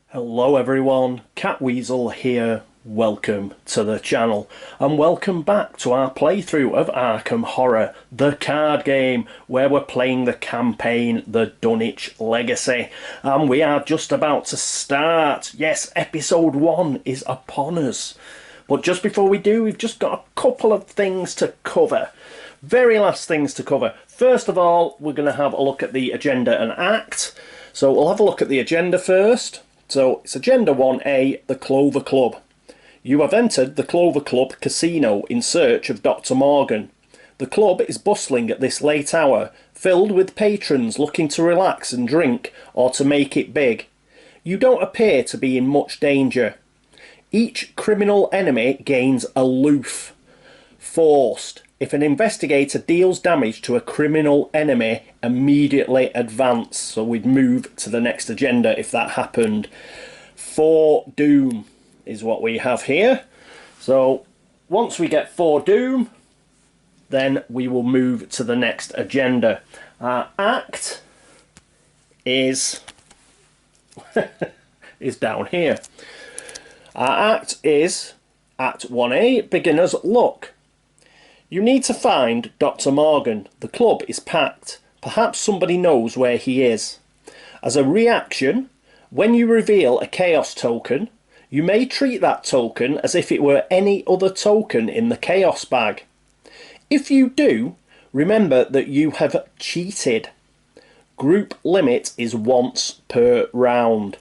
Hello everyone, Catweazle here. Welcome to the channel and welcome back to our playthrough of Arkham Horror, the card game where we're playing the campaign, the Dunwich Legacy, and we are just about to start. Yes, episode 1 is upon us. But just before we do, we've just got a couple of things to cover. Very last things to cover. First of all, we're going to have a look at the agenda and act. So we'll have a look at the agenda first. So it's Agenda 1A, the Clover Club. You have entered the Clover Club casino in search of Dr. Morgan. The club is bustling at this late hour, filled with patrons looking to relax and drink or to make it big. You don't appear to be in much danger. Each criminal enemy gains aloof. Forced. If an investigator deals damage to a criminal enemy, immediately advance. So we'd move to the next agenda if that happened. Foredoom is what we have here. So once we get foredoom, then we will move to the next agenda. Our act is is down here. Our act is Act 1A, Beginner's Luck. You need to find Dr. Morgan. The club is packed. Perhaps somebody knows where he is. As a reaction, when you reveal a chaos token, you may treat that token as if it were any other token in the chaos bag. If you do, remember that you have cheated. Group limit is once per round.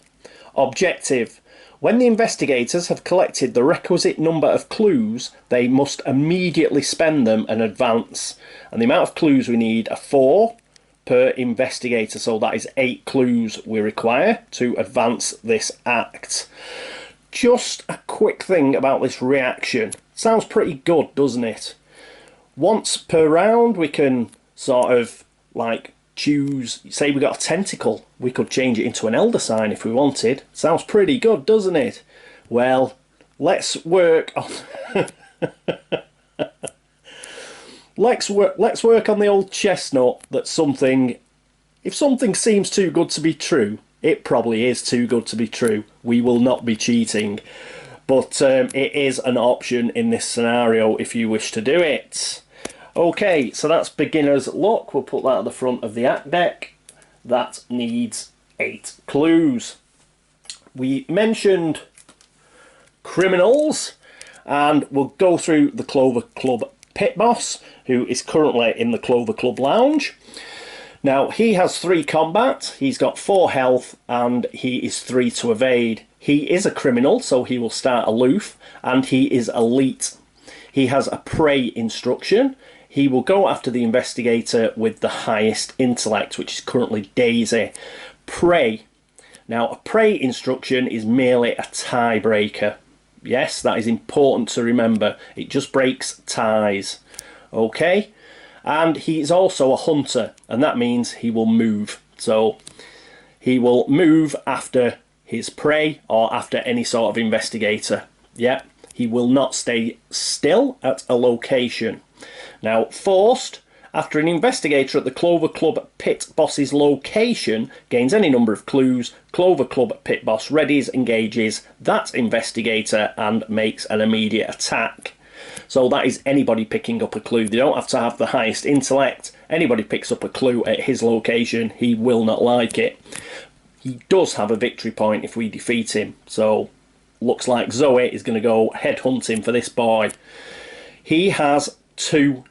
Objective. When the investigators have collected the requisite number of clues, they must immediately spend them and advance. And the amount of clues we need are 4 per investigator, so that is 8 clues we require to advance this act. Just a quick thing about this reaction. Sounds pretty good, doesn't it? Once per round we can sort of like choose, say we got a tentacle, we could change it into an elder sign if we wanted. Sounds pretty good, doesn't it? Well, let's work on let's work on the old chestnut that something, if something seems too good to be true, it probably is too good to be true. We will not be cheating, but it is an option in this scenario if you wish to do it. Okay, so that's Beginner's Luck. We'll put that at the front of the act deck. That needs 8 clues. We mentioned criminals, and we'll go through the Clover Club pit boss, who is currently in the Clover Club lounge. Now, he has 3 combat, he's got 4 health, and he is 3 to evade. He is a criminal, so he will start aloof, and he is elite. He has a prey instruction. He will go after the investigator with the highest intellect, which is currently Daisy. Prey. Now, a prey instruction is merely a tiebreaker. Yes, that is important to remember. It just breaks ties. Okay? And he is also a hunter, and that means he will move. So, he will move after his prey or after any sort of investigator. Yeah, he will not stay still at a location. Now, forced. After an investigator at the Clover Club pit boss's location gains any number of clues, Clover Club pit boss readies, engages that investigator and makes an immediate attack. So that is anybody picking up a clue. They don't have to have the highest intellect. Anybody picks up a clue at his location, he will not like it. He does have a victory point if we defeat him. So looks like Zoe is going to go headhunting for this boy. He has 2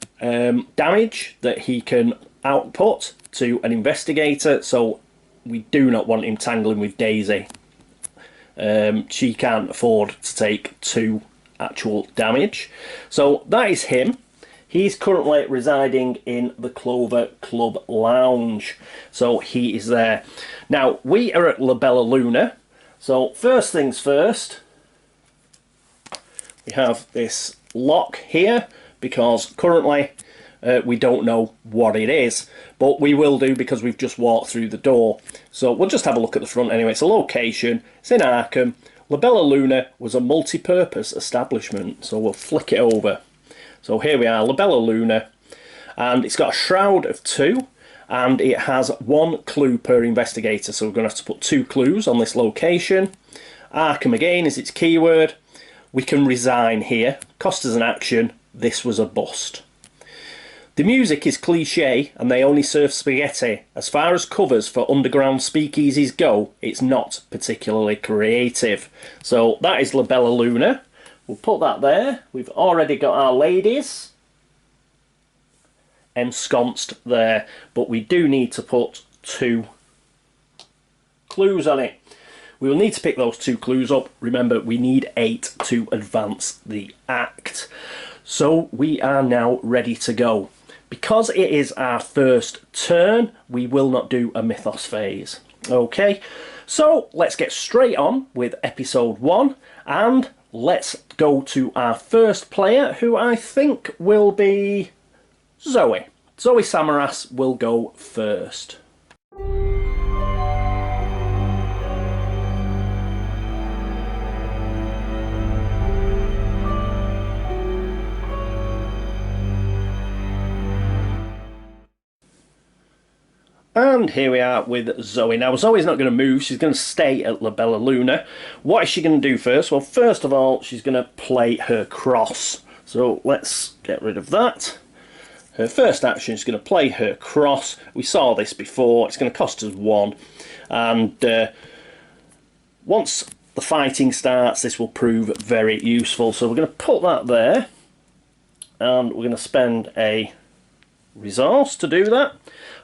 damage that he can output to an investigator, so we do not want him tangling with Daisy. She can't afford to take 2 actual damage. So that is him. He's currently residing in the Clover Club lounge, so he is there. Now, we are at La Bella Luna, so first things first, we have this lock here, because currently we don't know what it is, but we will do because we've just walked through the door. So we'll just have a look at the front anyway. It's a location, it's in Arkham. La Bella Luna was a multi-purpose establishment, so we'll flick it over. So here we are, La Bella Luna, and it's got a shroud of 2, and it has 1 clue per investigator, so we're going to have to put 2 clues on this location. Arkham again is its keyword. We can resign here. Cost us an action. This was a bust. The music is cliche and they only serve spaghetti. As far as covers for underground speakeasies go, it's not particularly creative. So that is La Bella Luna. We'll put that there. We've already got our ladies ensconced there, but we do need to put 2 clues on it. We will need to pick those 2 clues up. Remember, we need 8 to advance the act. So we are now ready to go. Because it is our first turn, we will not do a Mythos phase. Okay, so let's get straight on with episode 1, and let's go to our first player, who I think will be Zoe. Zoe Samaras will go first. And here we are with Zoe. Now, Zoe's not going to move. She's going to stay at La Bella Luna. What is she going to do first? Well, first of all, she's going to play her cross. So let's get rid of that. Her first action is going to play her cross. We saw this before. It's going to cost us 1. And once the fighting starts, this will prove very useful. So we're going to put that there. And we're going to spend a resource to do that.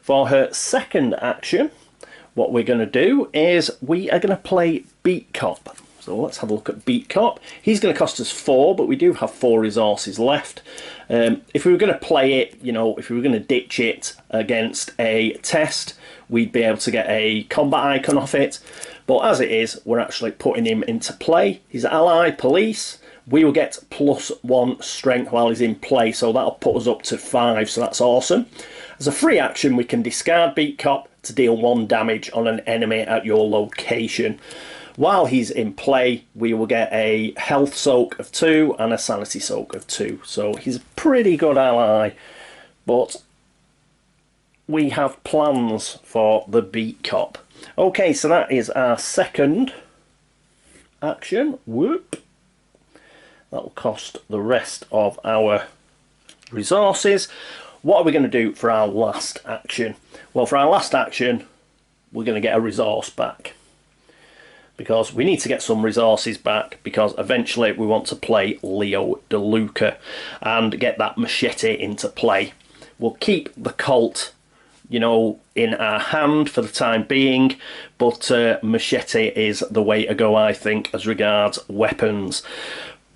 For her second action, what we're going to do is we are going to play Beat Cop. So let's have a look at Beat Cop. He's going to cost us 4, but we do have 4 resources left. If we were going to play it, you know, if we were going to ditch it against a test, we'd be able to get a combat icon off it. But as it is, we're actually putting him into play. His ally, Police, we will get +1 strength while he's in play, so that'll put us up to 5, so that's awesome. As a free action, we can discard Beat Cop to deal 1 damage on an enemy at your location. While he's in play, we will get a health soak of 2 and a sanity soak of 2. So he's a pretty good ally, but we have plans for the Beat Cop. Okay, so that is our second action. Whoop. That'll cost the rest of our resources. What are we going to do for our last action? Well, for our last action, we're going to get a resource back. Because we need to get some resources back, because eventually we want to play Leo DeLuca and get that machete into play. We'll keep the Colt, you know, in our hand for the time being, but machete is the way to go, I think, as regards weapons.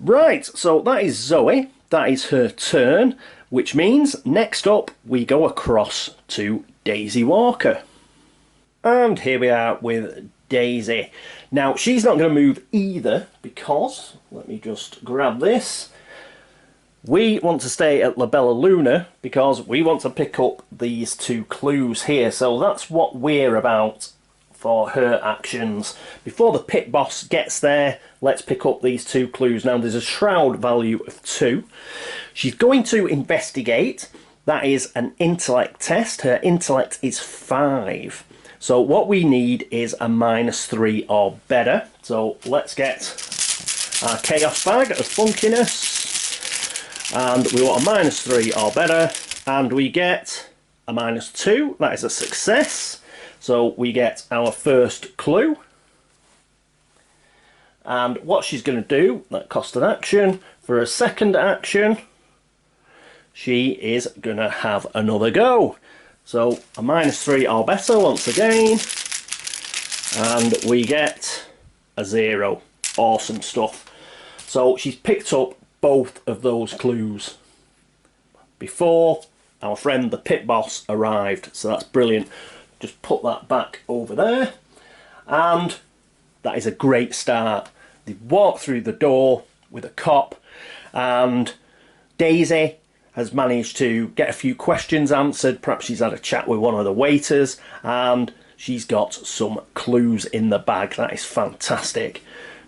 Right, so that is Zoe. That is her turn, which means next up we go across to Daisy Walker. And here we are with Daisy. Now, she's not going to move either because, let me just grab this, we want to stay at La Bella Luna because we want to pick up these 2 clues here. So that's what we're about for her actions. Before the pit boss gets there, let's pick up these 2 clues. Now, there's a shroud value of 2. She's going to investigate. That is an intellect test. Her intellect is 5. So what we need is a -3 or better. So let's get our chaos bag of funkiness. And we want a -3 or better. And we get a -2. That is a success. So we get our first clue. And what she's going to do, that cost an action. For a second action, she is going to have another go. So a -3 or better once again. And we get a 0. Awesome stuff. So she's picked up both of those clues before our friend the pit boss arrived. So that's brilliant. Just put that back over there. And that is a great start. They walk through the door with a cop, and Daisy has managed to get a few questions answered. Perhaps she's had a chat with one of the waiters, and she's got some clues in the bag. That is fantastic.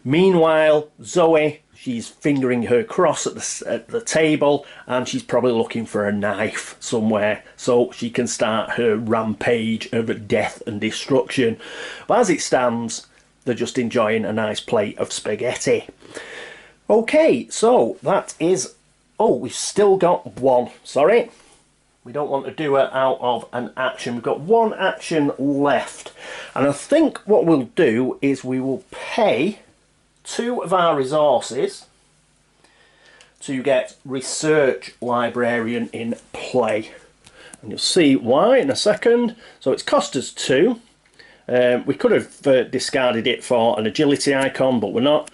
Meanwhile, Zoe, She's fingering her cross at the table, and she's probably looking for a knife somewhere so she can start her rampage of death and destruction. But as it stands, they're just enjoying a nice plate of spaghetti. Okay, so that is... Oh, we've still got one. Sorry. We don't want to do it out of an action. We've got one action left. And I think what we'll do is we will pay 2 of our resources to get Research Librarian in play. And you'll see why in a second. So it's cost us 2. We could have discarded it for an agility icon, but we're not.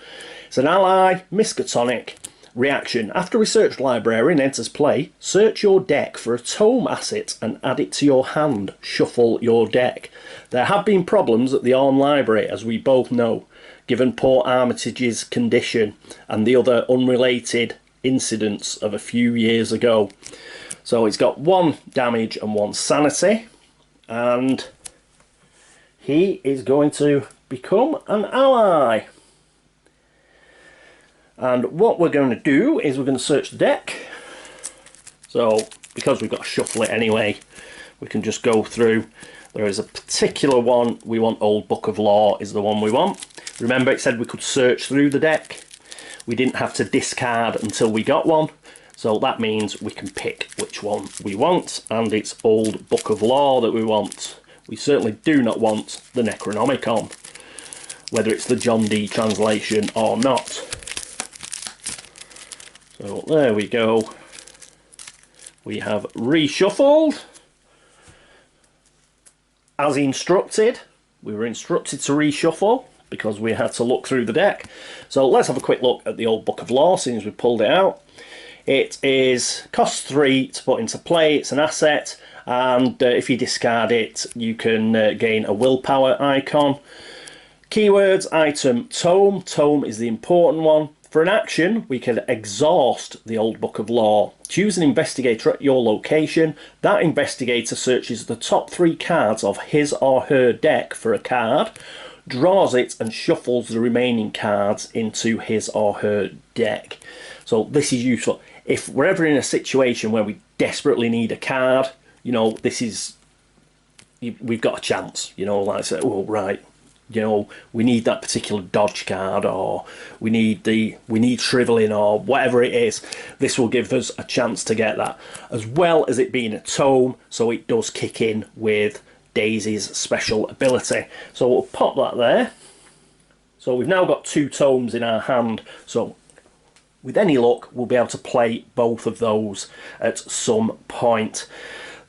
It's an ally, Miskatonic. Reaction. After Research Librarian enters play, search your deck for a tome asset and add it to your hand. Shuffle your deck. There have been problems at the Arm Library, as we both know, given poor Armitage's condition and the other unrelated incidents of a few years ago. So it's got 1 damage and 1 sanity, and he is going to become an ally. And what we're going to do is we're going to search the deck. So because we've got to shuffle it anyway, we can just go through. There is a particular one we want. Old Book of Law is the one we want. Remember, it said we could search through the deck. We didn't have to discard until we got one. So that means we can pick which one we want. And it's Old Book of Law that we want. We certainly do not want the Necronomicon, whether it's the John Dee translation or not. So there we go. We have reshuffled. As instructed, we were instructed to reshuffle because we had to look through the deck. So let's have a quick look at the Old Book of Law, since we pulled it out. It is cost 3 to put into play. It's an asset, and if you discard it, you can gain a willpower icon. Keywords, item, tome. Tome is the important one. For an action, we can exhaust the Old Book of Law. Choose an investigator at your location. That investigator searches the top 3 cards of his or her deck for a card, draws it and shuffles the remaining cards into his or her deck. So this is useful. If we're ever in a situation where we desperately need a card, you know, this is... we've got a chance, you know, like I say, oh, right. You know, we need that particular dodge card, or we need shriveling, or whatever it is. This will give us a chance to get that, as well as it being a tome, so it does kick in with Daisy's special ability. So we'll pop that there. So we've now got 2 tomes in our hand, so with any luck we'll be able to play both of those at some point.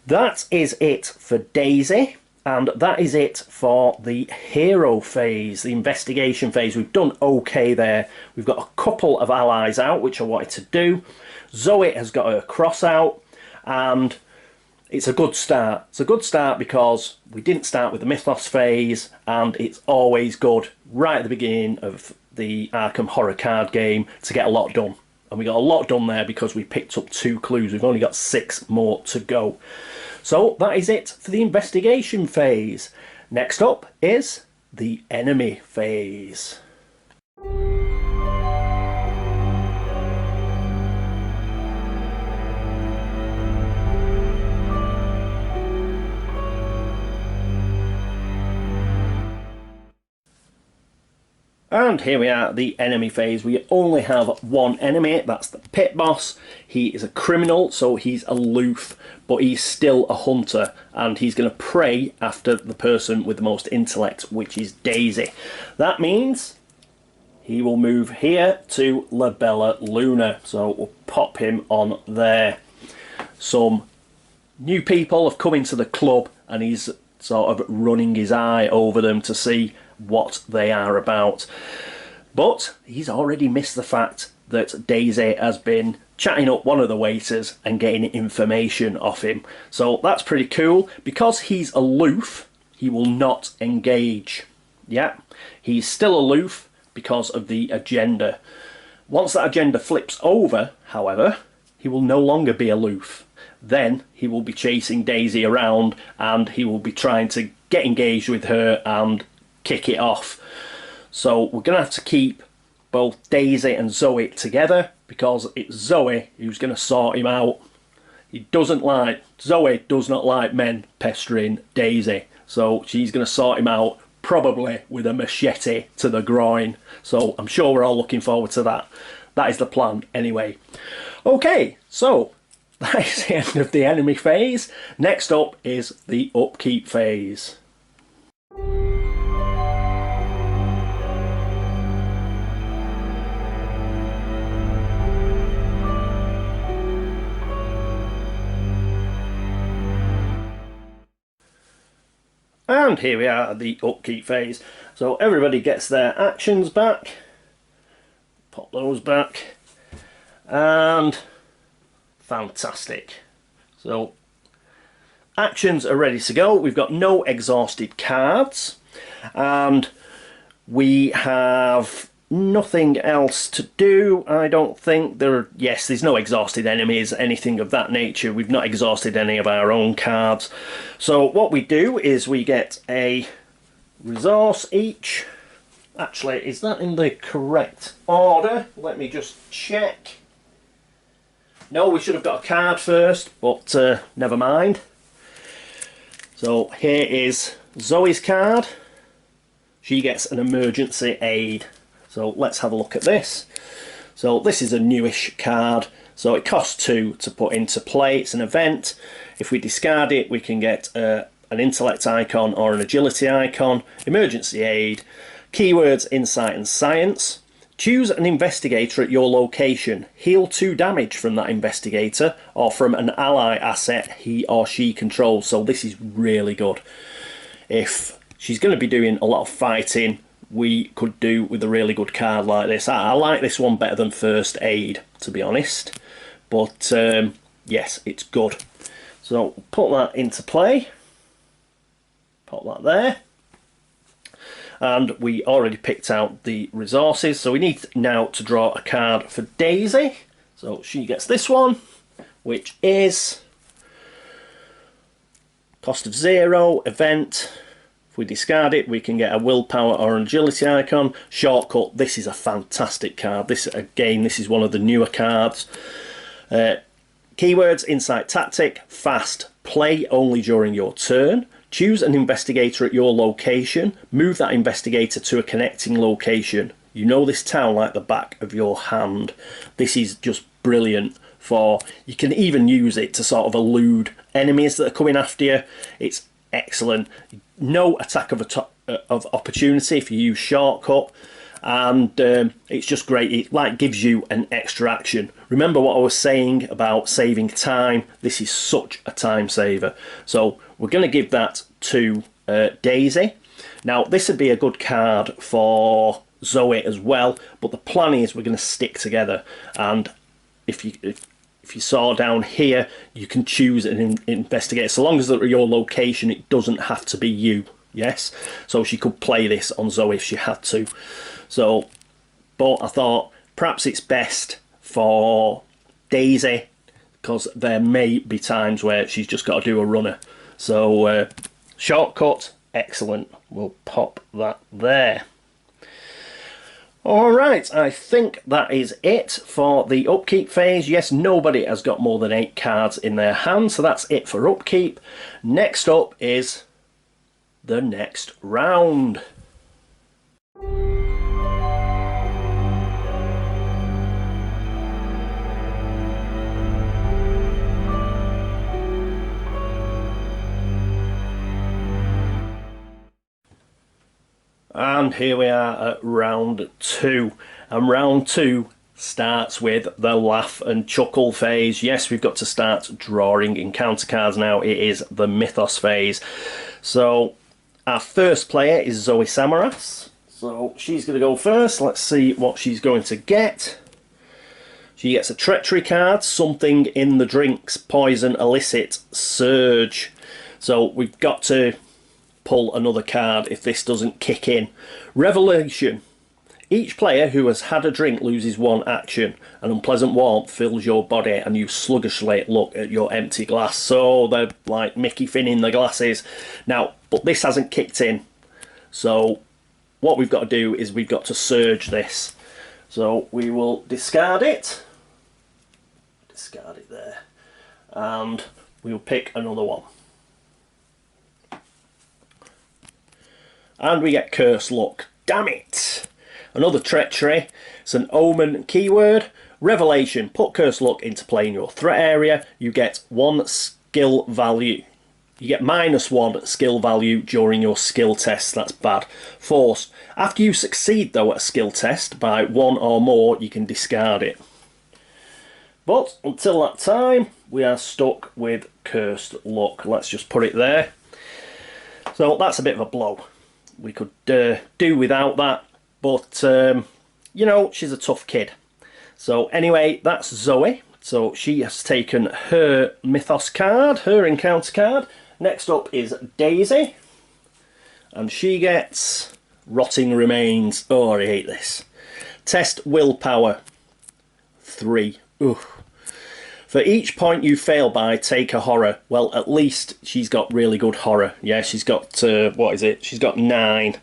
That is it for Daisy. And that is it for the hero phase, the investigation phase. We've done okay there. We've got a couple of allies out, which I wanted to do. Zoe has got her cross out, and it's a good start. It's a good start because we didn't start with the Mythos phase, and it's always good right at the beginning of the Arkham horror card game to get a lot done. And we got a lot done there because we picked up 2 clues. We've only got 6 more to go. So that is it for the investigation phase. Next up is the enemy phase. And here we are, the enemy phase. We only have one enemy, that's the pit boss. He is a criminal, so he's aloof, but he's still a hunter, and he's going to prey after the person with the most intellect, which is Daisy. That means he will move here to La Bella Luna, so we'll pop him on there. Some new people have come into the club, and he's sort of running his eye over them to see what they are about. But he's already missed the fact that Daisy has been chatting up one of the waiters and getting information off him. So that's pretty cool. Because he's aloof, he will not engage. Yeah, he's still aloof because of the agenda. Once that agenda flips over, however, he will no longer be aloof. Then he will be chasing Daisy around, and he will be trying to get engaged with her and kick it off. So we're going to have to keep both Daisy and Zoe together, because it's Zoe who's going to sort him out. Zoe does not like men pestering Daisy, so she's going to sort him out, probably with a machete to the groin. So I'm sure we're all looking forward to that. That is the plan anyway. Okay, so that is the end of the enemy phase. Next up is the upkeep phase. And here we are at the upkeep phase. So everybody gets their actions back. Pop those back. And fantastic. So actions are ready to go. We've got no exhausted cards. And we have nothing else to do, I don't think. There's no exhausted enemies, anything of that nature. We've not exhausted any of our own cards. So what we do is we get a resource each. Actually, is that in the correct order? Let me just check. No, we should have got a card first, but never mind. So here is Zoe's card. She gets an emergency aid. So let's have a look at this. So this is a newish card. So it costs 2 to put into play. It's an event. If we discard it, we can get an intellect icon or an agility icon. Emergency aid. Keywords insight and science. Choose an investigator at your location. Heal 2 damage from that investigator or from an ally asset he or she controls. So this is really good. If she's going to be doing a lot of fighting, we could do with a really good card like this. I like this one better than first aid, to be honest. But yes, it's good. So put that into play. Put that there. And we already picked out the resources. So we need now to draw a card for Daisy. So she gets this one, which is cost of 0, event. If we discard it, we can get a willpower or an agility icon. Shortcut, this is a fantastic card. This is one of the newer cards. Keywords, insight tactic, fast, play only during your turn. Choose an investigator at your location. Move that investigator to a connecting location. You know this town like the back of your hand. This is just brilliant for, you can even use it to sort of elude enemies that are coming after you. It's excellent. No attack of opportunity if you use shortcut, and it's just great. It like gives you an extra action. Remember what I was saying about saving time? This is such a time saver. So we're going to give that to Daisy. Now this would be a good card for Zoe as well, but the plan is we're going to stick together. And if you saw down here, you can choose an investigator. So long as they're at your location, it doesn't have to be you. Yes? So she could play this on Zoe if she had to. So, but I thought perhaps it's best for Daisy, because there may be times where she's just got to do a runner. So, shortcut, excellent. We'll pop that there. Alright, I think that is it for the upkeep phase. Yes, nobody has got more than 8 cards in their hand, so that's it for upkeep. Next up is the next round. And here we are at round 2. And round 2 starts with the laugh and chuckle phase. Yes, we've got to start drawing encounter cards now. It is the Mythos phase. So our first player is Zoe Samaras. So she's going to go first. Let's see what she's going to get. She gets a treachery card, something in the drinks, poison, illicit, surge. So we've got to pull another card if this doesn't kick in. Revelation. Each player who has had a drink loses 1 action. An unpleasant warmth fills your body and you sluggishly look at your empty glass. So they're like Mickey Finn in the glasses. Now, but this hasn't kicked in. So what we've got to do is we've got to surge this. So we will discard it. Discard it there. And we'll pick another one. And we get Curse Luck. Damn it! Another treachery. It's an omen keyword. Revelation. Put Curse Luck into play in your threat area. You get 1 skill value. You get -1 skill value during your skill test. That's bad. Force. After you succeed, though, at a skill test by 1 or more, you can discard it. But until that time, we are stuck with Cursed Luck. Let's just put it there. So that's a bit of a blow. We could do without that, but you know, she's a tough kid. So anyway, that's Zoe. So she has taken her Mythos card, her encounter card. Next up is Daisy, and she gets Rotting Remains. Oh, I hate this. Test willpower 3. Ugh. For each point you fail by, take a horror. Well, at least she's got really good horror. Yeah, she's got, what is it? She's got 9.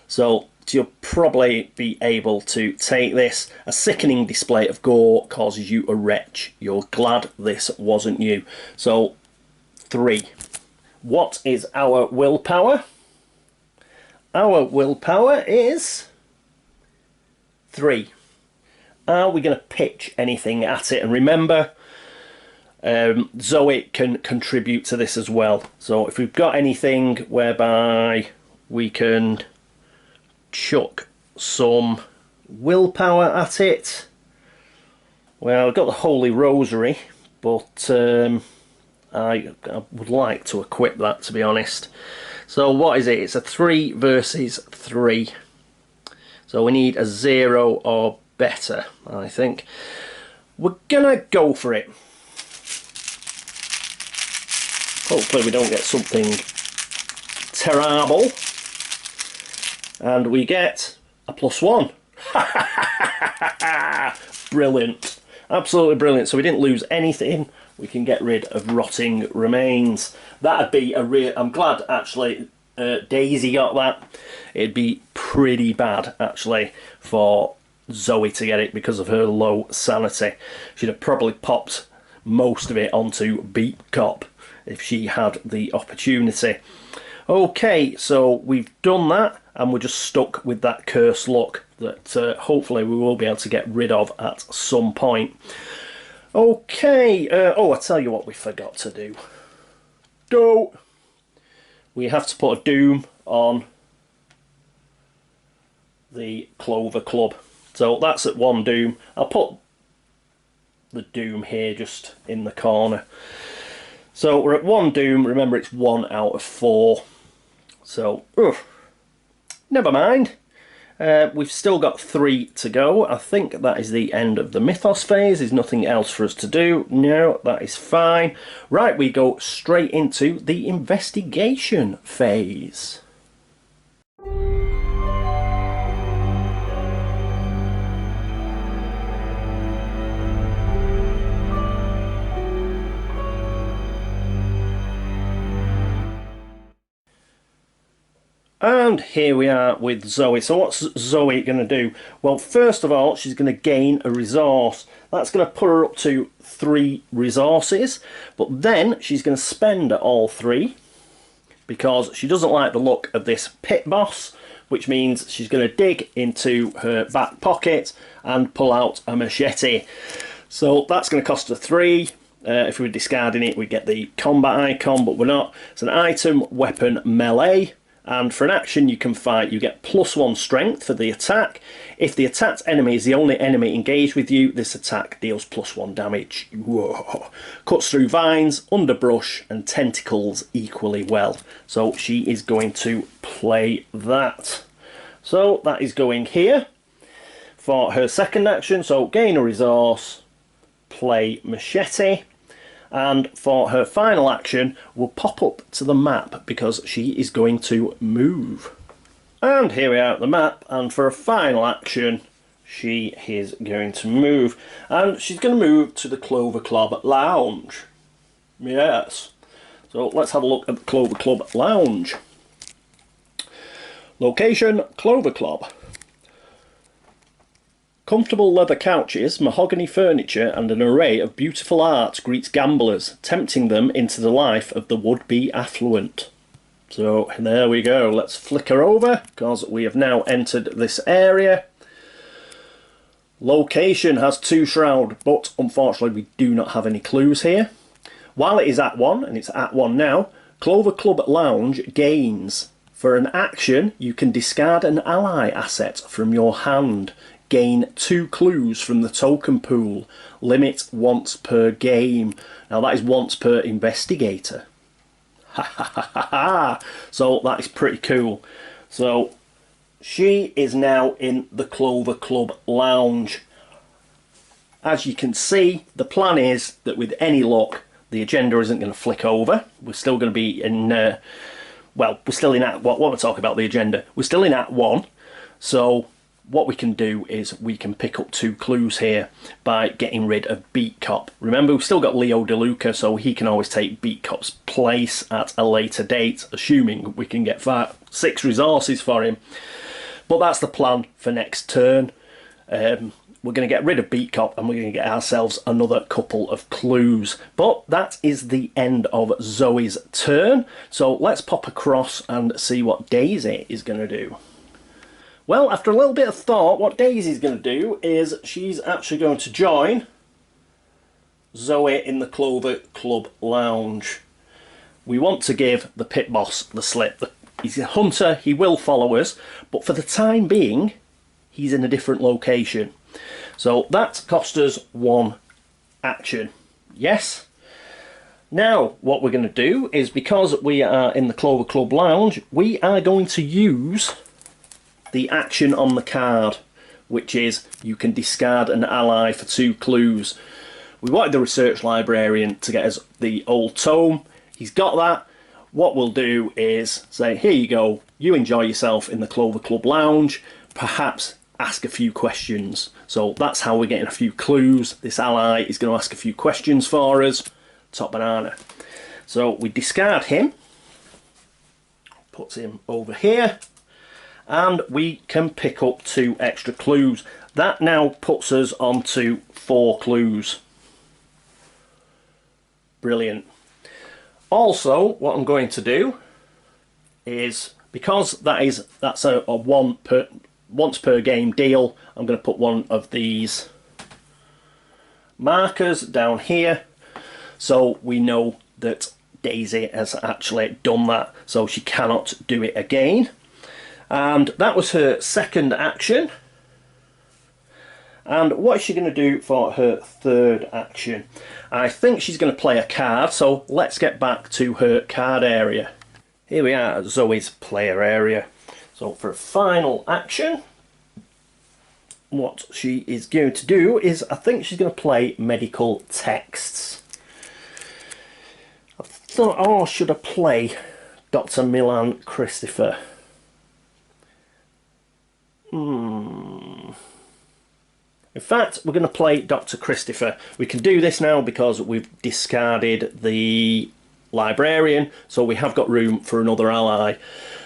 So you'll probably be able to take this. A sickening display of gore causes you a retch. You're glad this wasn't you. So, 3. What is our willpower? Our willpower is 3. Are we going to pitch anything at it? And remember, Zoe can contribute to this as well. So if we've got anything whereby we can chuck some willpower at it, well, I've got the Holy Rosary, but I would like to equip that, to be honest. So what is it? It's a 3 versus 3. So we need a 0 or better, I think. We're gonna go for it. Hopefully we don't get something terrible. And we get a +1. Brilliant. Absolutely brilliant. So we didn't lose anything. We can get rid of Rotting Remains. That'd be a real... I'm glad, actually, Daisy got that. It'd be pretty bad, actually, for Zoe to get it because of her low sanity. She'd have probably popped most of it onto Beat Cop if she had the opportunity. Okay, so we've done that, and we're just stuck with that Curse Luck that hopefully we will be able to get rid of at some point. Okay, oh, I tell you what we forgot to do. We have to put a doom on the Clover Club. So that's at 1 doom. I'll put the doom here just in the corner. So we're at 1 doom. Remember, it's 1 out of 4. So, never mind. We've still got 3 to go. I think that is the end of the Mythos phase. There's nothing else for us to do. No, that is fine. Right, we go straight into the investigation phase. And here we are with Zoe. So what's Zoe going to do? Well, first of all, she's going to gain a resource. That's going to put her up to 3 resources. But then she's going to spend all 3 because she doesn't like the look of this pit boss, which means she's going to dig into her back pocket and pull out a machete. So that's going to cost her 3. If we were discarding it, we'd get the combat icon, but we're not. It's an item, weapon, melee. And for an action you can fight, you get +1 strength for the attack. If the attacked enemy is the only enemy engaged with you, this attack deals +1 damage. Whoa. Cuts through vines, underbrush and tentacles equally well. So she is going to play that. So that is going here for her second action. So gain a resource, play machete. And for her final action, we'll pop up to the map because she is going to move. And here we are at the map, and for a final action, she is going to move. And she's going to move to the Clover Club Lounge. Yes. So let's have a look at the Clover Club Lounge. Location, Clover Club. Comfortable leather couches, mahogany furniture and an array of beautiful art greets gamblers, tempting them into the life of the would-be affluent. So there we go, let's flicker over because we have now entered this area. Location has 2 shroud, but unfortunately we do not have any clues here. While it is at 1, and it's at 1 now, Clover Club Lounge gains. For an action, you can discard an ally asset from your hand. Gain 2 clues from the token pool. Limit once per game. Now that is once per investigator. Ha ha ha ha ha! So that is pretty cool. So she is now in the Clover Club Lounge. As you can see, the plan is that with any luck, the agenda isn't going to flick over. We're still going to be in, well, we're still in Act, what we're talking about the agenda. We're still in Act 1. So what we can do is we can pick up 2 clues here by getting rid of Beat Cop. Remember, we've still got Leo DeLuca, so he can always take Beat Cop's place at a later date, assuming we can get 6 resources for him. But that's the plan for next turn. We're going to get rid of Beat Cop and we're going to get ourselves another couple of clues. But that is the end of Zoe's turn. So let's pop across and see what Daisy is going to do. Well, after a little bit of thought, what Daisy's going to do is she's actually going to join Zoe in the Clover Club Lounge. We want to give the pit boss the slip. He's a hunter, he will follow us, but for the time being, he's in a different location. So that cost us 1 action. Yes? Now, what we're going to do is, because we are in the Clover Club Lounge, we are going to use the action on the card, which is you can discard an ally for 2 clues. We wanted the research librarian to get us the old tome. He's got that. What we'll do is say, here you go, you enjoy yourself in the Clover Club Lounge, perhaps ask a few questions. So that's how we're getting a few clues. This ally is going to ask a few questions for us. Top banana. So we discard him, puts him over here, and we can pick up 2 extra clues. That now puts us onto 4 clues. Brilliant. Also, what I'm going to do is, because that's a once per game deal, I'm going to put one of these markers down here so we know that Daisy has actually done that, so she cannot do it again. And that was her second action. And what is she going to do for her third action? I think she's going to play a card, so let's get back to her card area. Here we are at Zoe's player area. So for a final action, what she is going to do is, I think she's going to play medical texts. I thought, oh, should I play Dr. Milan Christopher? In fact, we're going to play Dr. Christopher. We can do this now because we've discarded the librarian, so we have got room for another ally.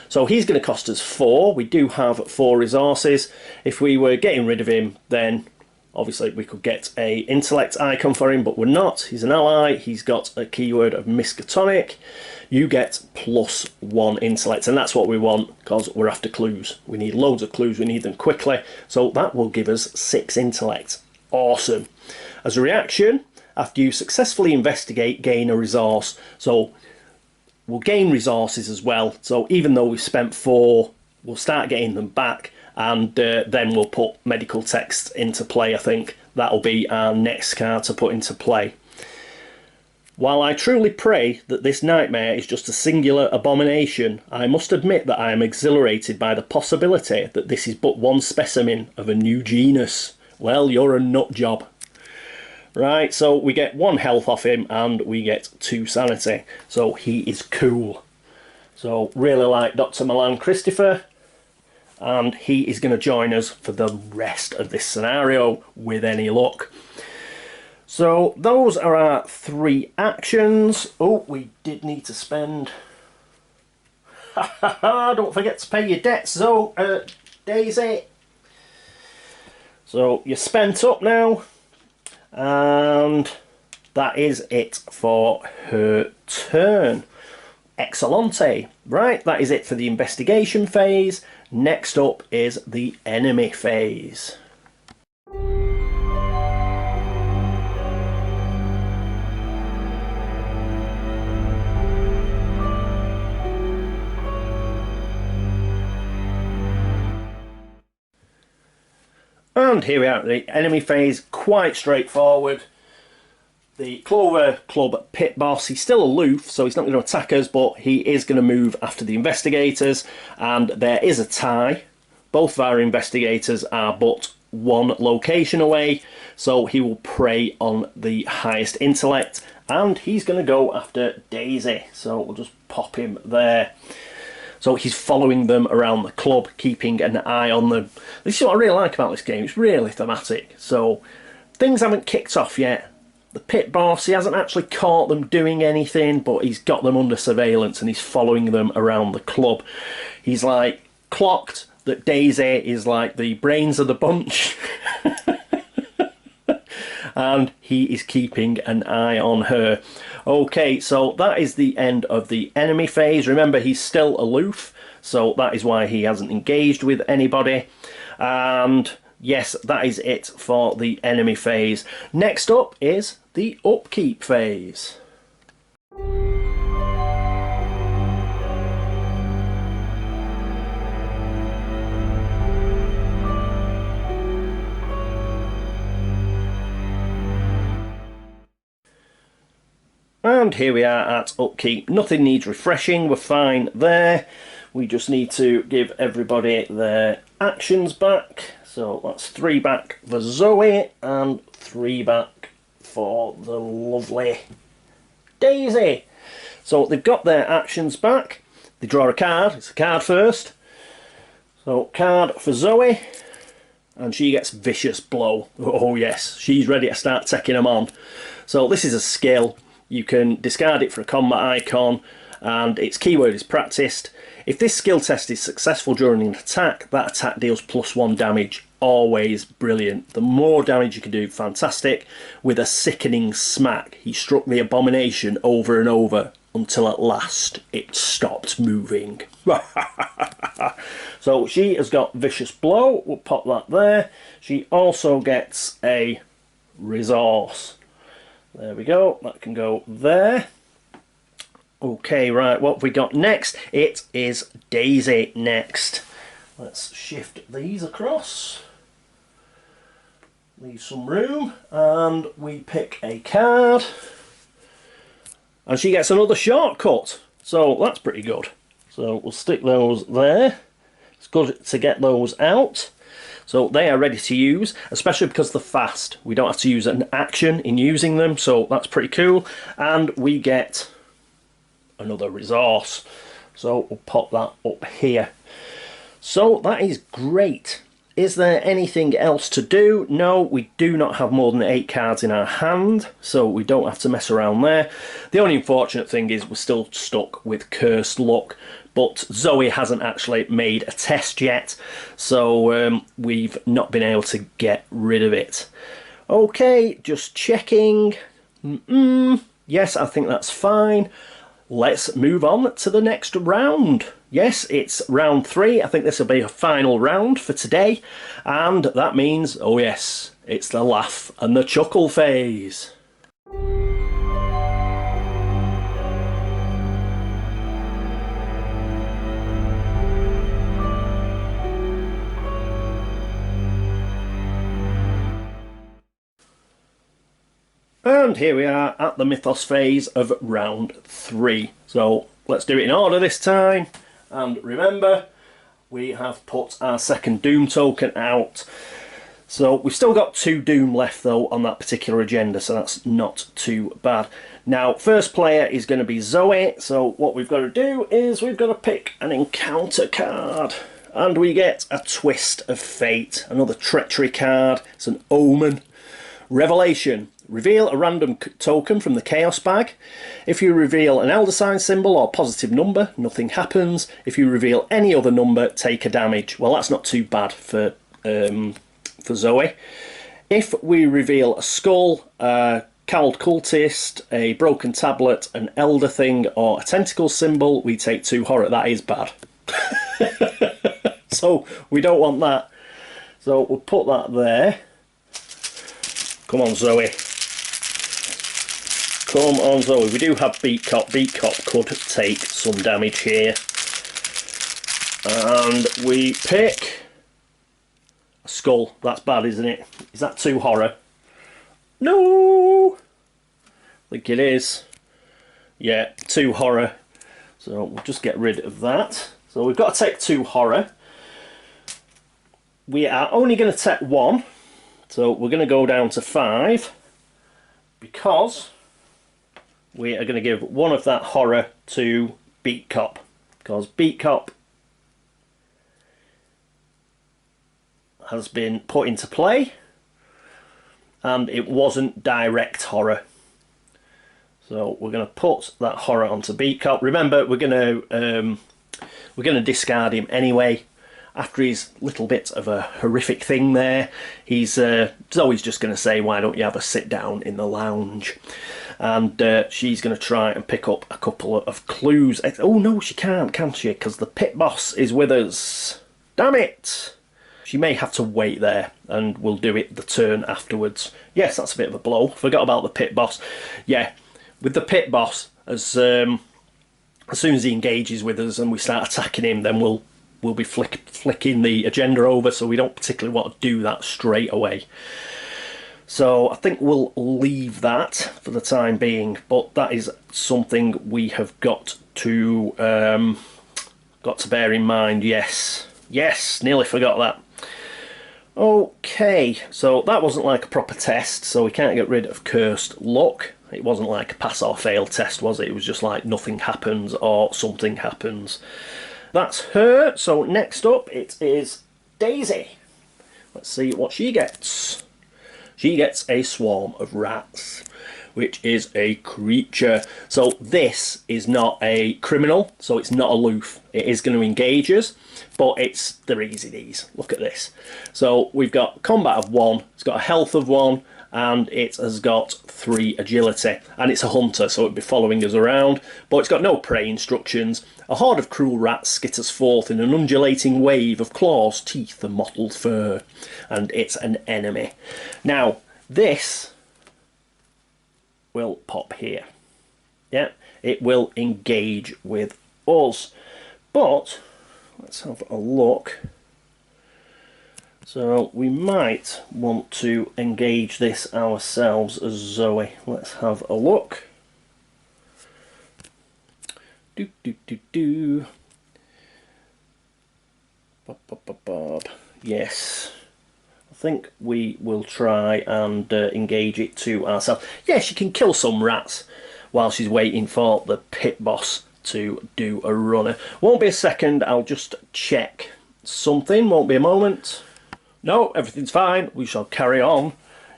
So he's going to cost us 4. We do have 4 resources. If we were getting rid of him, then obviously we could get a intellect icon for him, but we're not. He's an ally. He's got a keyword of Miskatonic. You get +1 intellect, and that's what we want because we're after clues. We need loads of clues. We need them quickly. So that will give us 6 intellect. Awesome. As a reaction, after you successfully investigate, gain a resource. So we'll gain resources as well. So even though we've spent 4, we'll start getting them back, and then we'll put medical text into play. I think that'll be our next card to put into play. While I truly pray that this nightmare is just a singular abomination, I must admit that I am exhilarated by the possibility that this is but one specimen of a new genus. Well, you're a nut job. Right, so we get 1 health off him and we get 2 sanity. So he is cool. So really like Dr. Milan Christopher. And he is going to join us for the rest of this scenario with any luck. So those are our 3 actions. Oh, we did need to spend... Don't forget to pay your debts, though, Daisy. So you're spent up now, and that is it for her turn. Excellente. Right, that is it for the investigation phase. Next up is the enemy phase. And here we are at the enemy phase, quite straightforward. The Clover Club pit boss, he's still aloof, so he's not going to attack us, but he is going to move after the investigators, and there is a tie. Both of our investigators are but one location away, so he will prey on the highest intellect, and he's going to go after Daisy, so we'll just pop him there. So he's following them around the club, keeping an eye on them. This is what I really like about this game, it's really thematic. So things haven't kicked off yet. The pit boss, he hasn't actually caught them doing anything, but he's got them under surveillance and he's following them around the club. He's like clocked that Daisy is like the brains of the bunch. And he is keeping an eye on her. Okay, so that is the end of the enemy phase. Remember, he's still aloof, so that is why he hasn't engaged with anybody. And yes, that is it for the enemy phase. Next up is the upkeep phase. And here we are at upkeep. Nothing needs refreshing, we're fine there. We just need to give everybody their actions back. So that's 3 back for Zoe and 3 back for the lovely Daisy. So they've got their actions back. They draw a card. It's a card first. So card for Zoe. And she gets Vicious Blow. Oh yes, she's ready to start taking them on. So this is a skill. You can discard it for a combat icon, and its keyword is practiced. If this skill test is successful during an attack, that attack deals +1 damage. Always brilliant. The more damage you can do, fantastic. With a sickening smack, he struck the abomination over and over until at last it stopped moving. So she has got Vicious Blow. We'll pop that there. She also gets a resource. There we go, that can go there. Okay, right, what have we got next? It is Daisy next. Let's shift these across. Leave some room, and we pick a card. And she gets another shortcut, so that's pretty good. So we'll stick those there. It's good to get those out. So they are ready to use, especially because they're fast. We don't have to use an action in using them, so that's pretty cool. And we get another resource. So we'll pop that up here. So that is great. Is there anything else to do? No, we do not have more than 8 cards in our hand, so we don't have to mess around there. The only unfortunate thing is we're still stuck with cursed luck. But Zoe hasn't actually made a test yet, so we've not been able to get rid of it. Okay, just checking. Yes, I think that's fine. Let's move on to the next round. Yes, it's round 3. I think this will be a final round for today. And that means, oh yes, it's the laugh and the chuckle phase. And here we are at the Mythos phase of round 3. So let's do it in order this time. And remember, we have put our second Doom token out. So we've still got 2 Doom left though on that particular agenda, so that's not too bad. Now, first player is going to be Zoe. So what we've got to do is we've got to pick an encounter card. And we get a Twist of Fate, another treachery card. It's an omen. Revelation. Reveal a random token from the Chaos bag. If you reveal an Elder Sign symbol or positive number, nothing happens. If you reveal any other number, take a damage. Well, that's not too bad for for Zoe. If we reveal a skull, a cowled cultist, a broken tablet, an elder thing, or a tentacle symbol, we take 2 horror. That is bad. So we don't want that. So we'll put that there. Come on, Zoe. Come on, Zoe. We do have Beat Cop. Beat Cop could take some damage here. And we pick a skull. That's bad, isn't it? Is that 2 horror? No! I think it is. Yeah, 2 horror. So we'll just get rid of that. So we've got to take 2 horror. We are only going to take 1. So we're going to go down to 5. Because we are going to give 1 of that horror to Beat Cop. Because Beat Cop has been put into play. And it wasn't direct horror. So we're going to put that horror onto Beat Cop. Remember, we're going to discard him anyway. After his little bit of a horrific thing there, he's always just going to say, why don't you have a sit down in the lounge? And she's going to try and pick up a couple of clues. Oh no, she can't, can she? Because the pit boss is with us. Damn it! She may have to wait there, and we'll do it the turn afterwards. Yes, that's a bit of a blow. Forgot about the pit boss. Yeah, with the pit boss, as soon as he engages with us and we start attacking him, then we'll be flicking the agenda over, so we don't particularly want to do that straight away. So I think we'll leave that for the time being, but that is something we have got to bear in mind. Yes, nearly forgot that. Okay, so that wasn't like a proper test, so we can't get rid of cursed luck. It wasn't like a pass or fail test, was it? It was just like nothing happens or something happens. That's her. So next up it is Daisy. Let's see what she gets. She gets a swarm of rats, which is a creature. So this is not a criminal, so it's not aloof. It is going to engage us, but they're easy, these. Look at this. So we've got combat of 1, it's got a health of 1, and it has got 3 agility, and it's a hunter, so it'll be following us around, but it's got no prey instructions. A horde of cruel rats skitters forth in an undulating wave of claws, teeth and mottled fur, and it's an enemy. Now this will pop here. Yeah, it will engage with us, but let's have a look. So we might want to engage this ourselves as Zoe. Let's have a look. Yes, I think we will try and engage it to ourselves. Yeah, she can kill some rats while she's waiting for the pit boss to do a runner. Won't be a second, I'll just check something, won't be a moment. No, everything's fine, we shall carry on.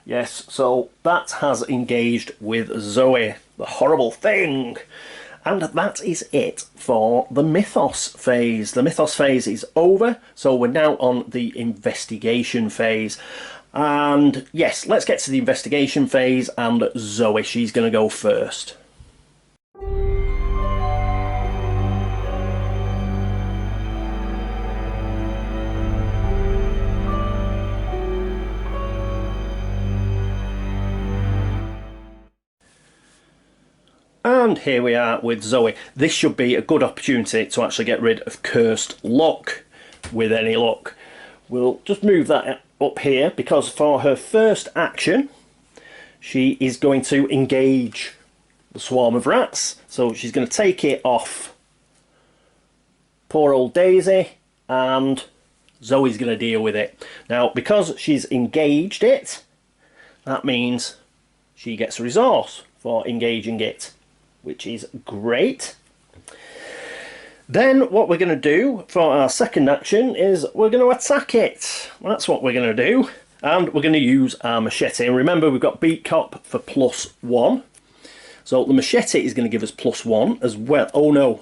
Yes, so that has engaged with Zoe, the horrible thing. And that is it for the Mythos phase. The Mythos phase is over, so we're now on the investigation phase. And yes, let's get to the investigation phase, and Zoe, she's going to go first. And here we are with Zoe. This should be a good opportunity to actually get rid of cursed luck, with any luck. We'll just move that up here, because for her first action, she is going to engage the swarm of rats. So she's going to take it off poor old Daisy, and Zoe's going to deal with it. Now, because she's engaged it, that means she gets a resource for engaging it, which is great. Then what we're going to do for our second action is we're going to attack it. That's what we're going to do. And we're going to use our machete. And remember, we've got Beat Cop for +1. So the machete is going to give us +1 as well. Oh no.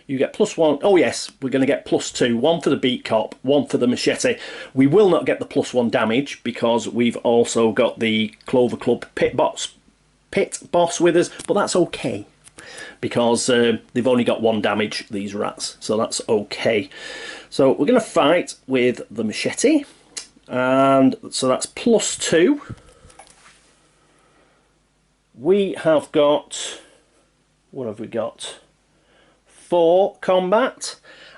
You get +1. Oh yes, we're going to get +2. 1 for the beat cop, 1 for the machete. We will not get the +1 damage because we've also got the Clover Club pit boss with us, but that's okay because they've only got 1 damage, these rats, so that's okay. So we're going to fight with the machete, and so that's +2. We have got, what have we got? 4 combat,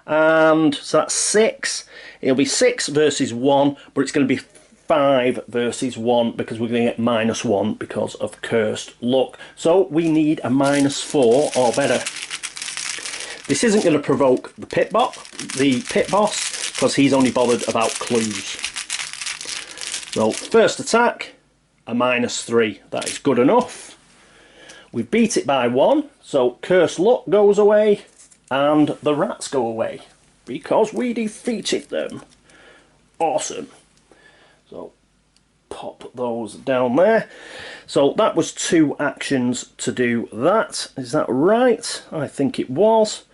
and so that's 6. It'll be 6 versus 1, but it's going to be 5 versus 1 because we're going to get -1 because of cursed luck. So we need a -4 or better. This isn't going to provoke the pit boss, because he's only bothered about clues. So first attack, a -3. That is good enough. We beat it by 1, so cursed luck goes away. And the rats go away because we defeated them. Awesome. So pop those down there. So that was 2 actions to do that. Is that right? I think it was.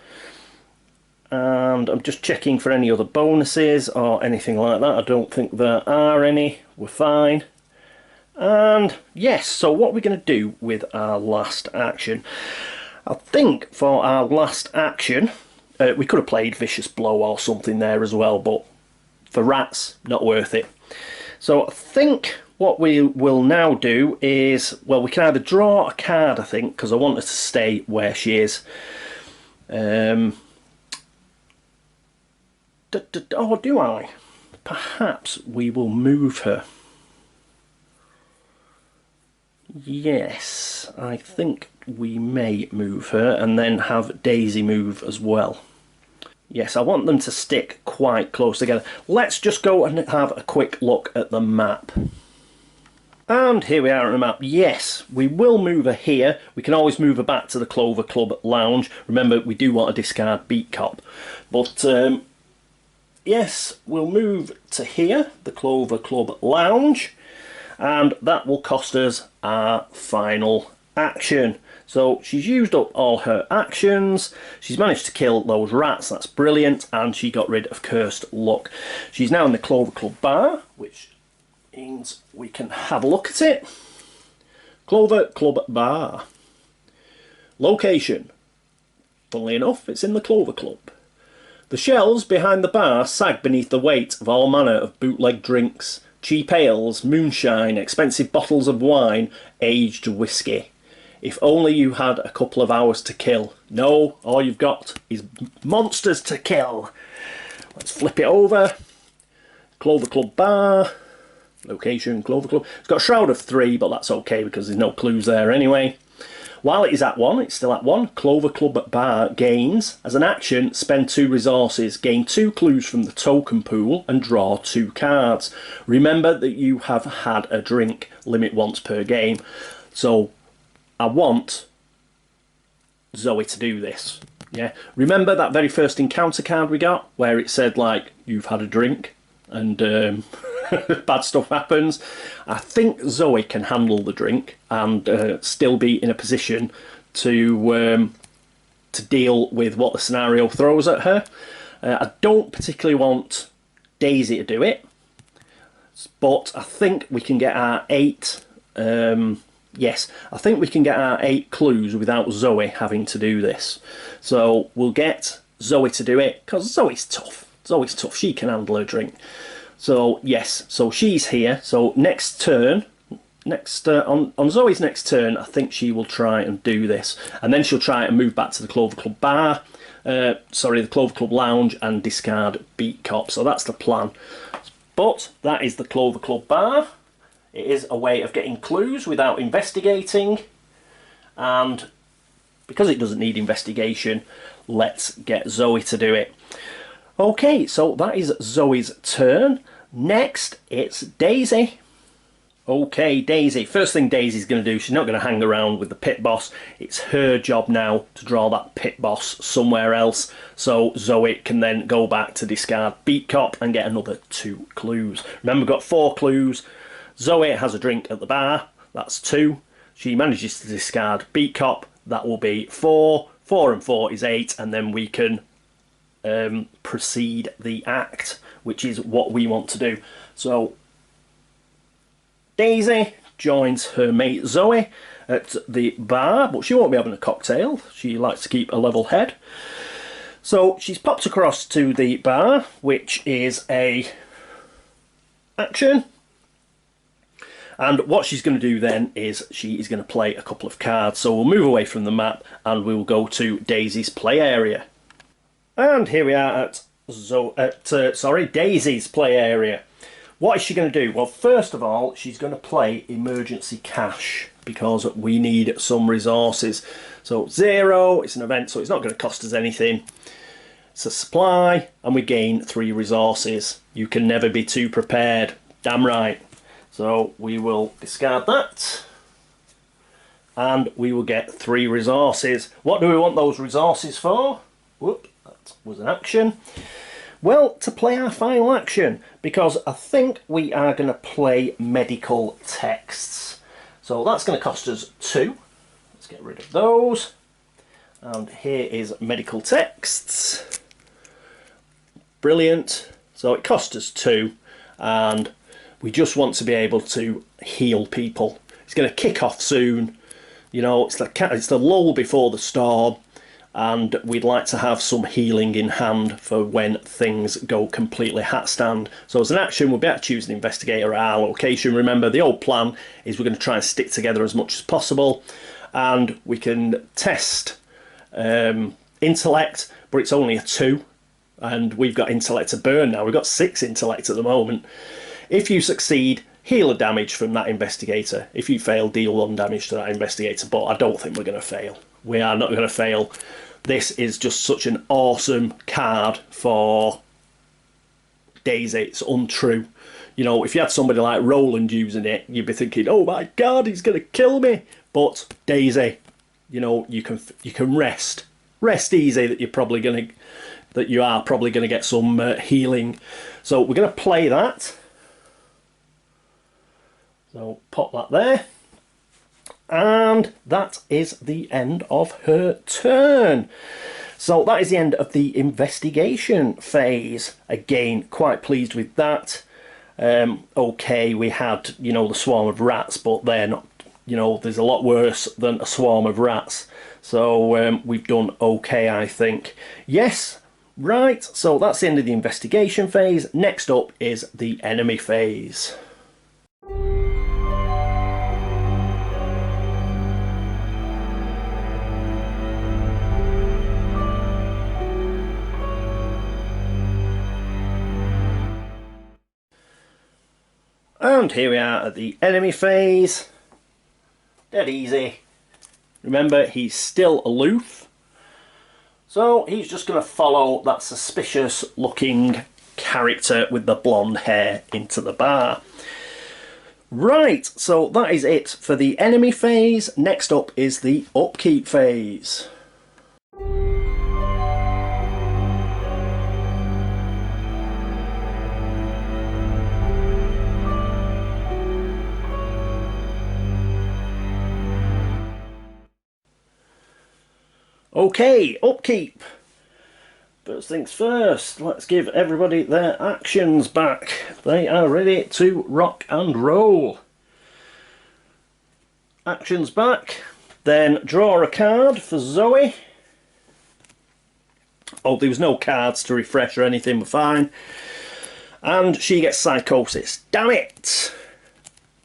And I'm just checking for any other bonuses or anything like that. I don't think there are any. We're fine. And yes, so what we're going to do with our last action. I think for our last action, we could have played Vicious Blow or something there as well, but for rats, not worth it. So I think what we will now do is, well, we can either draw a card, I think, because I want her to stay where she is. Oh, do I? Perhaps we will move her. Yes, I think we may move her and then have Daisy move as well. Yes, I want them to stick quite close together. Let's just go and have a quick look at the map. And here we are on the map. Yes, we will move her here. We can always move her back to the Clover Club Lounge. Remember, we do want to discard Beat Cop. But yes, we'll move to here, the Clover Club Lounge. And that will cost us our final action. So she's used up all her actions. She's managed to kill those rats, that's brilliant, and she got rid of cursed luck. She's now in the Clover Club bar, which means we can have a look at it. Clover Club bar. Location. Funnily enough, it's in the Clover Club. The shelves behind the bar sag beneath the weight of all manner of bootleg drinks. Cheap ales, moonshine, expensive bottles of wine, aged whiskey. If only you had a couple of hours to kill. No, all you've got is monsters to kill. Let's flip it over. Clover Club bar. Location, Clover Club. It's got a shroud of 3, but that's okay because there's no clues there anyway. While it is at 1, it's still at 1. Clover Club bar gains. As an action, spend 2 resources, gain 2 clues from the token pool and draw 2 cards. Remember that you have had a drink, limit once per game. So I want Zoe to do this. Yeah. Remember that very first encounter card we got where it said like you've had a drink and bad stuff happens? I think Zoe can handle the drink and still be in a position to deal with what the scenario throws at her. I don't particularly want Daisy to do it, but I think we can get our 8. Yes, I think we can get our 8 clues without Zoe having to do this. So we'll get Zoe to do it because Zoe's tough. Zoe's tough. She can handle her drink. So yes, so she's here. So next turn, on Zoe's next turn, I think she will try and do this, and then she'll try and move back to the Clover Club bar. The Clover Club Lounge and discard Beat Cop. So that's the plan. But that is the Clover Club bar. It is a way of getting clues without investigating, and because it doesn't need investigation, let's get Zoe to do it. Okay, so that is Zoe's turn. Next, it's Daisy. Okay, Daisy. First thing Daisy's going to do, she's not going to hang around with the pit boss. It's her job now to draw that pit boss somewhere else, so Zoe can then go back to discard Beat Cop and get another 2 clues. Remember, we've got 4 clues. Zoe has a drink at the bar, that's 2. She manages to discard Beat Cop, that will be 4. 4 and 4 is 8, and then we can proceed the act, which is what we want to do. So Daisy joins her mate Zoe at the bar, but she won't be having a cocktail. She likes to keep a level head. So she's popped across to the bar, which is a action. And what she's going to do then is she is going to play a couple of cards. So we'll move away from the map and we will go to Daisy's play area. And here we are at Daisy's play area. What is she going to do? Well, first of all, she's going to play emergency cash because we need some resources. So 0, it's an event, so it's not going to cost us anything. It's a supply, and we gain 3 resources. You can never be too prepared. Damn right. So we will discard that. And we will get 3 resources. What do we want those resources for? Whoop, that was an action. Well, to play our final action, because I think we are going to play medical texts. So that's going to cost us 2. Let's get rid of those. And here is medical texts. Brilliant. So it cost us 2, and we just want to be able to heal people. It's going to kick off soon. You know, it's the lull before the storm, and we'd like to have some healing in hand for when things go completely hat stand. So as an action, we'll be able to choose an investigator at our location. Remember, the old plan is we're going to try and stick together as much as possible, and we can test intellect, but it's only a 2. And we've got intellect to burn now. We've got 6 intellect at the moment. If you succeed, heal a damage from that investigator. If you fail, deal 1 damage to that investigator. But I don't think we're going to fail. We are not going to fail. This is just such an awesome card for Daisy. It's untrue. You know, if you had somebody like Roland using it, you'd be thinking, oh my god, he's going to kill me. But Daisy, you know, you can rest easy that you are probably going to get some healing. So we're going to play that. So pop that there. And that is the end of her turn. So that is the end of the investigation phase. Again, quite pleased with that. Okay, we had, you know, the swarm of rats, but they're not, you know, there's a lot worse than a swarm of rats. So we've done okay, I think. Yes. Right, so that's the end of the investigation phase. Next up is the enemy phase. And here we are at the enemy phase. Dead easy. Remember, he's still aloof. So he's just going to follow that suspicious looking character with the blonde hair into the bar. Right, so that is it for the enemy phase. Next up is the upkeep phase. Okay, upkeep. First things first, let's give everybody their actions back. They are ready to rock and roll. Actions back. Then draw a card for Zoe. Oh, there was no cards to refresh or anything, we're fine. And she gets psychosis. Damn it!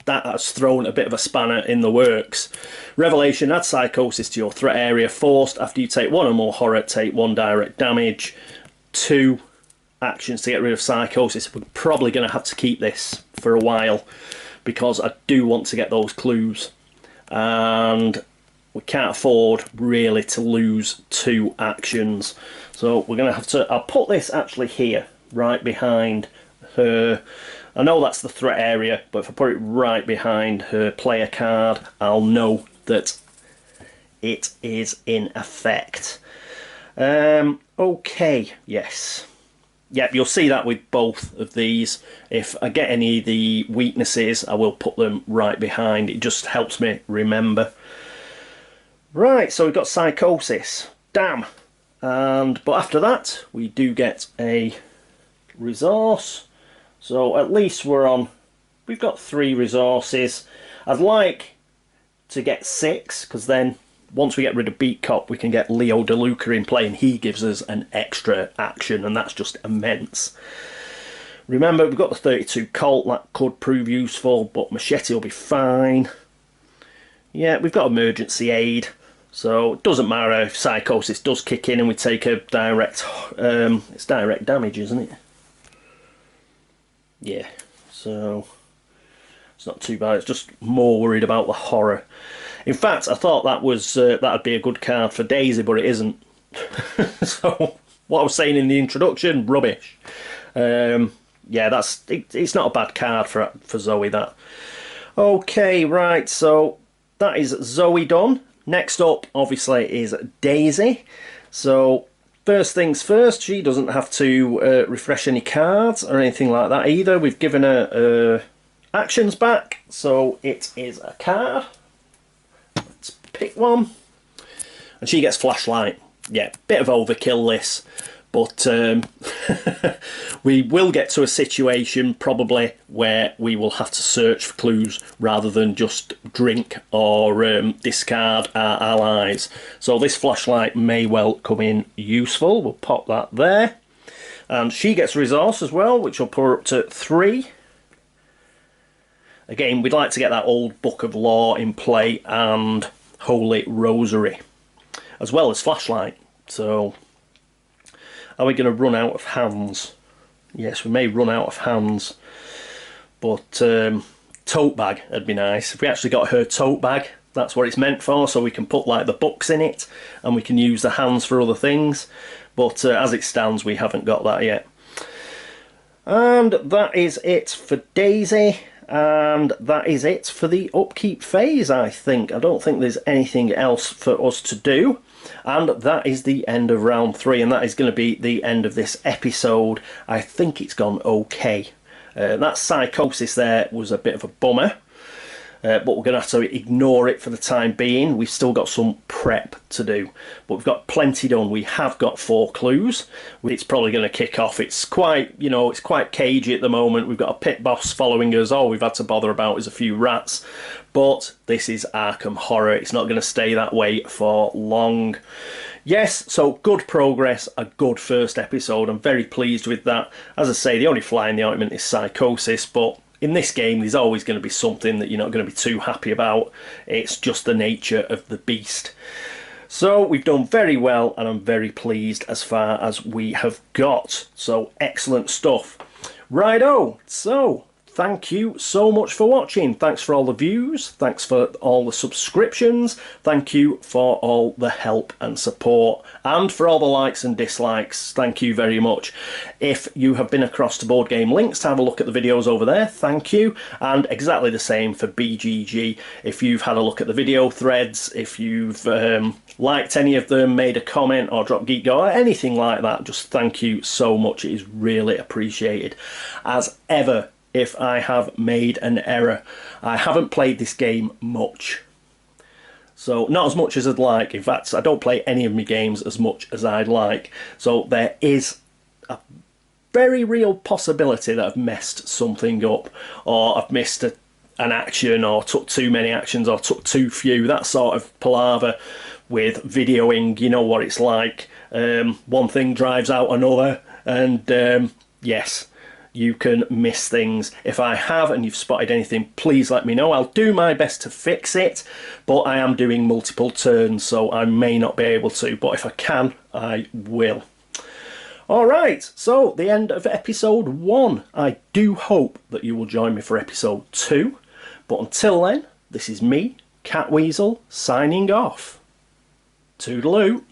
That has thrown a bit of a spanner in the works. Revelation, add psychosis to your threat area. Forced, after you take 1 or more horror, take 1 direct damage. 2 actions to get rid of psychosis. We're probably going to have to keep this for a while because I do want to get those clues. And we can't afford really to lose 2 actions. So we're going to have to... I'll put this actually here, right behind her. I know that's the threat area, but if I put it right behind her player card, I'll know that it is in effect. Okay, yes. Yep, you'll see that with both of these. If I get any of the weaknesses, I will put them right behind. It just helps me remember. Right, so we've got psychosis. Damn. But after that, we do get a resource. So at least we've got 3 resources. I'd like to get 6, because then once we get rid of Beat Cop, we can get Leo DeLuca in play, and he gives us an extra action, and that's just immense. Remember, we've got the 32 Colt, that could prove useful, but Machete will be fine. Yeah, we've got emergency aid, so it doesn't matter if Psychosis does kick in and we take a direct... it's direct damage, isn't it? Yeah, so it's not too bad. It's just more worried about the horror. In fact, I thought that was that'd be a good card for Daisy, but it isn't. So what I was saying in the introduction, rubbish. Yeah, it's not a bad card for Zoe, that. Okay, right, so that is Zoe done. Next up, obviously, is Daisy. So first things first, she doesn't have to refresh any cards or anything like that either. We've given her actions back, so it is a card. Let's pick one. And she gets Flashlight. Yeah, bit of overkill this, but we will get to a situation probably where we will have to search for clues rather than just drink or discard our allies. So this Flashlight may well come in useful. We'll pop that there. And she gets resource as well, which will put her up to 3. Again, we'd like to get that old Book of Law in play and Holy Rosary, as well as Flashlight. So, are we going to run out of hands? Yes, we may run out of hands. But tote bag would be nice. If we actually got her tote bag, that's what it's meant for, so we can put like the books in it and we can use the hands for other things. But as it stands, we haven't got that yet. And that is it for Daisy. And that is it for the upkeep phase, I think. I don't think there's anything else for us to do. And that is the end of round 3, and that is going to be the end of this episode. I think it's gone okay. That Psychosis there was a bit of a bummer. But we're going to have to ignore it for the time being. We've still got some prep to do, but we've got plenty done. We have got 4 clues. It's probably going to kick off. It's quite, it's quite cagey at the moment. We've got a pit boss following us. All we've had to bother about is a few rats. But this is Arkham Horror. It's not going to stay that way for long. Yes, so good progress, a good first episode. I'm very pleased with that. As I say, the only fly in the ointment is Psychosis, but in this game, there's always going to be something that you're not going to be too happy about. It's just the nature of the beast. So we've done very well, and I'm very pleased as far as we have got. So excellent stuff. Righto, so thank you so much for watching. Thanks for all the views. Thanks for all the subscriptions. Thank you for all the help and support. And for all the likes and dislikes. Thank you very much. If you have been across to Board Game Links to have a look at the videos over there, thank you. And exactly the same for BGG. If you've had a look at the video threads, if you've liked any of them, made a comment or dropped Geek Go or anything like that, just thank you so much. It is really appreciated. As ever, if I have made an error, I haven't played this game much. So not as much as I'd like. In fact, I don't play any of my games as much as I'd like. So there is a very real possibility that I've messed something up, or I've missed an action, or took too many actions, or took too few. That sort of palaver with videoing, you know what it's like. One thing drives out another, and yes, you can miss things. If I have and you've spotted anything, please let me know. I'll do my best to fix it, but I am doing multiple turns, so I may not be able to, but if I can, I will. Alright, so the end of episode 1. I do hope that you will join me for episode 2, but until then, this is me, Catweazle, signing off. Toodaloo.